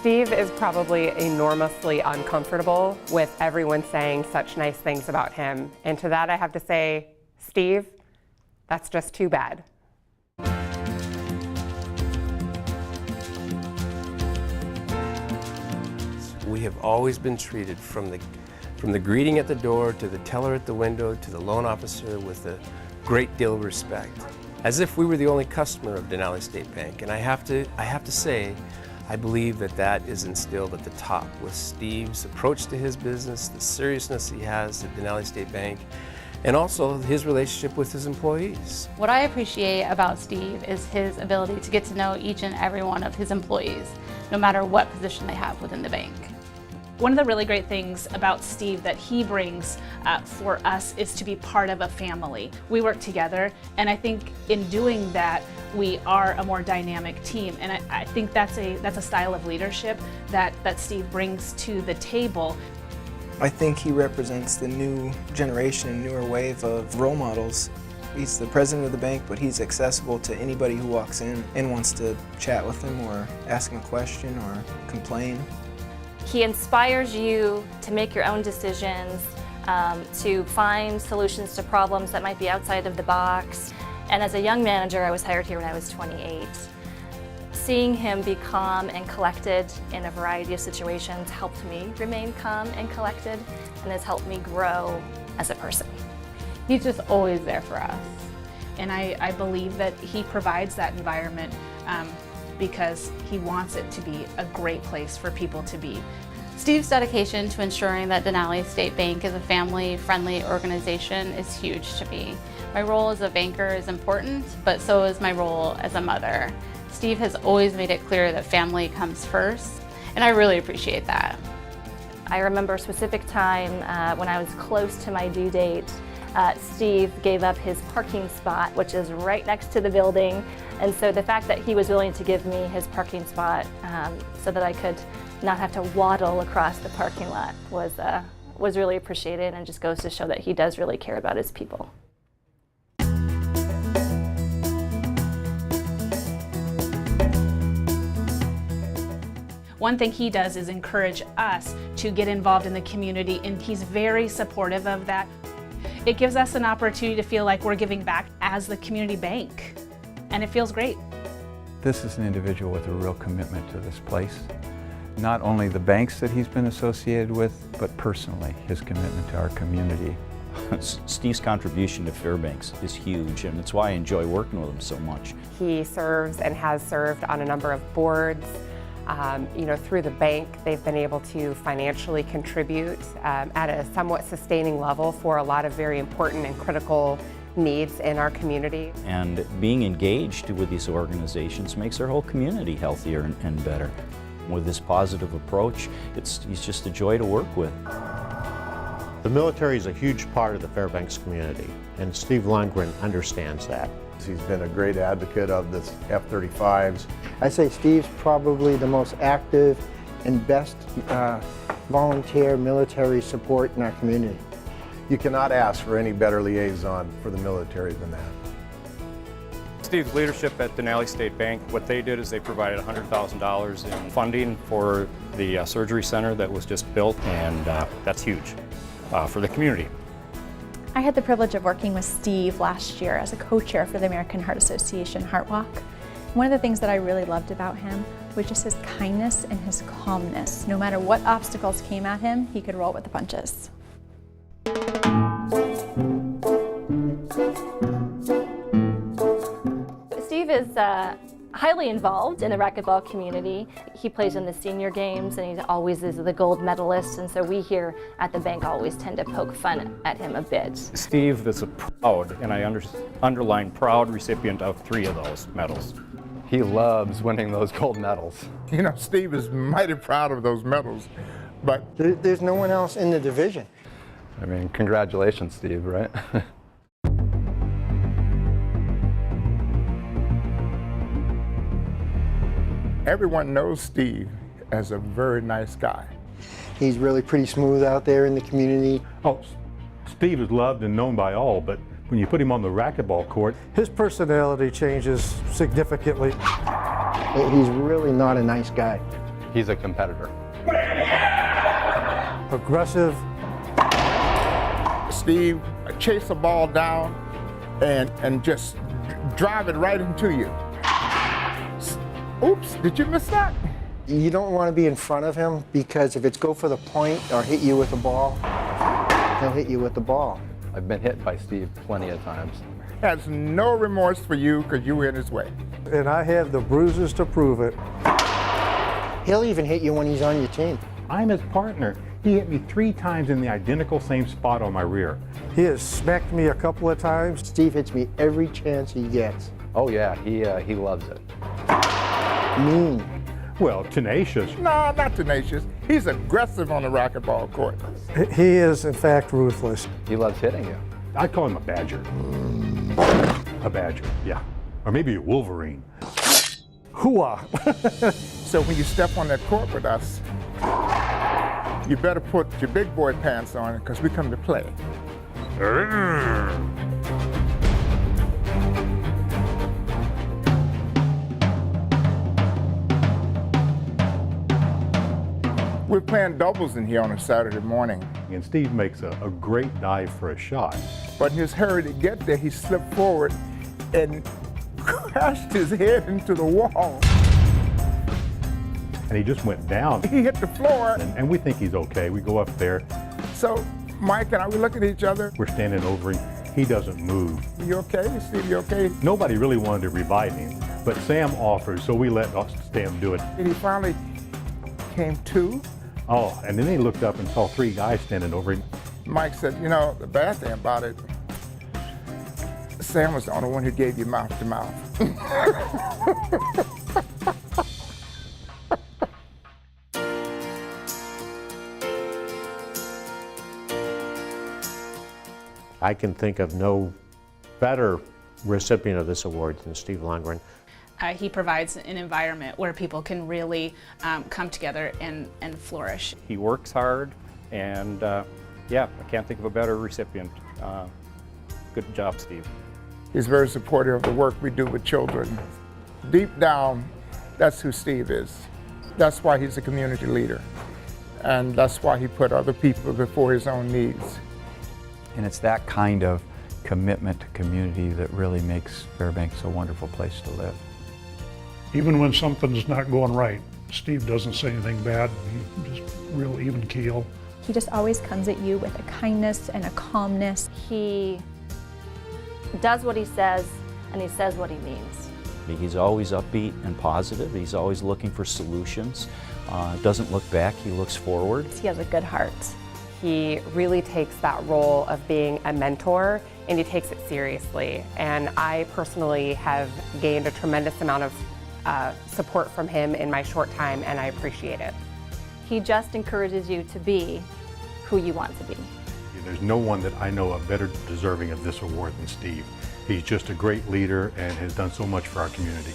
Steve is probably enormously uncomfortable with everyone saying such nice things about him. And to that I have to say, Steve, that's just too bad. We have always been treated from the greeting at the door to the teller at the window to the loan officer with a great deal of respect, as if we were the only customer of Denali State Bank. And I have to say, I believe that is instilled at the top with Steve's approach to his business, the seriousness he has at Denali State Bank, and also his relationship with his employees. What I appreciate about Steve is his ability to get to know each and every one of his employees, no matter what position they have within the bank. One of the really great things about Steve that he brings for us is to be part of a family. We work together, and I think in doing that, we are a more dynamic team. And I think that's a style of leadership that Steve brings to the table. I think he represents the new generation, newer wave of role models. He's the president of the bank, but he's accessible to anybody who walks in and wants to chat with him or ask him a question or complain. He inspires you to make your own decisions, to find solutions to problems that might be outside of the box. And as a young manager, I was hired here when I was 28. Seeing him be calm and collected in a variety of situations helped me remain calm and collected, and has helped me grow as a person. He's just always there for us. And I believe that he provides that environment because he wants it to be a great place for people to be. Steve's dedication to ensuring that Denali State Bank is a family-friendly organization is huge to me. My role as a banker is important, but so is my role as a mother. Steve has always made it clear that family comes first, and I really appreciate that. I remember a specific time when I was close to my due date. Steve gave up his parking spot, which is right next to the building, and so the fact that he was willing to give me his parking spot so that I could not have to waddle across the parking lot was really appreciated, and just goes to show that he does really care about his people. One thing he does is encourage us to get involved in the community, and he's very supportive of that. It gives us an opportunity to feel like we're giving back as the community bank, and it feels great. This is an individual with a real commitment to this place. Not only the banks that he's been associated with, but personally, his commitment to our community. Steve's contribution to Fairbanks is huge, and it's why I enjoy working with him so much. He serves and has served on a number of boards. Through the bank, they've been able to financially contribute at a somewhat sustaining level for a lot of very important and critical needs in our community. And being engaged with these organizations makes our whole community healthier and better. With this positive approach, he's just a joy to work with. The military is a huge part of the Fairbanks community, and Steve Lundgren understands that. He's been a great advocate of the F-35s. I say Steve's probably the most active and best volunteer military support in our community. You cannot ask for any better liaison for the military than that. Steve's leadership at Denali State Bank, what they did is they provided $100,000 in funding for the surgery center that was just built, and that's huge for the community. I had the privilege of working with Steve last year as a co-chair for the American Heart Association Heart Walk. One of the things that I really loved about him was just his kindness and his calmness. No matter what obstacles came at him, he could roll with the punches. Steve is highly involved in the racquetball community. He plays in the senior games, and he always is the gold medalist, and so we here at the bank always tend to poke fun at him a bit. Steve is a proud, and I underline proud, recipient of 3 of those medals. He loves winning those gold medals. You know, Steve is mighty proud of those medals, but there's no one else in the division. I mean, congratulations, Steve, right? everyone knows Steve as a very nice guy. He's really pretty smooth out there in the community. Oh, Steve is loved and known by all, but when you put him on the racquetball court, his personality changes significantly. He's really not a nice guy. He's a competitor. Aggressive. Steve, chase a ball down and just drive it right into you. Oops, did you miss that? You don't want to be in front of him because if it's go for the point or hit you with the ball, he'll hit you with the ball. I've been hit by Steve plenty of times. Has no remorse for you because you were in his way. And I have the bruises to prove it. He'll even hit you when he's on your team. I'm his partner. He hit me 3 times in the identical same spot on my rear. He has smacked me a couple of times. Steve hits me every chance he gets. Oh yeah, he loves it. Mean. Well, tenacious. No, not tenacious. He's aggressive on the racquetball court. He is, in fact, ruthless. He loves hitting you. I'd call him a badger. A badger, yeah. Or maybe a wolverine. Hooah! So when you step on that court with us, you better put your big boy pants on because we come to play. We're playing doubles in here on a Saturday morning. And Steve makes a great dive for a shot. But in his hurry to get there, he slipped forward and crashed his head into the wall. And he just went down. He hit the floor. And we think he's okay. We go up there. So Mike and I, we look at each other. We're standing over him. He doesn't move. You okay? Steve, you okay? Nobody really wanted to revive him, but Sam offered, so we let Sam do it. And he finally came to. Oh, and then they looked up and saw 3 guys standing over him. Mike said, you know, the bad thing about it, Sam was the only one who gave you mouth to mouth. I can think of no better recipient of this award than Steve Lundgren. He provides an environment where people can really come together and flourish. He works hard, and yeah, I can't think of a better recipient. Good job, Steve. He's very supportive of the work we do with children. Deep down, that's who Steve is. That's why he's a community leader. And that's why he put other people before his own needs. And it's that kind of commitment to community that really makes Fairbanks a wonderful place to live. Even when something's not going right, Steve doesn't say anything bad. He's just real even keel. He just always comes at you with a kindness and a calmness. He does what he says, and he says what he means. He's always upbeat and positive. He's always looking for solutions. Doesn't look back, he looks forward. He has a good heart. He really takes that role of being a mentor, and he takes it seriously. And I personally have gained a tremendous amount of support from him in my short time, and I appreciate it. He just encourages you to be who you want to be. There's no one that I know of better deserving of this award than Steve. He's just a great leader and has done so much for our community.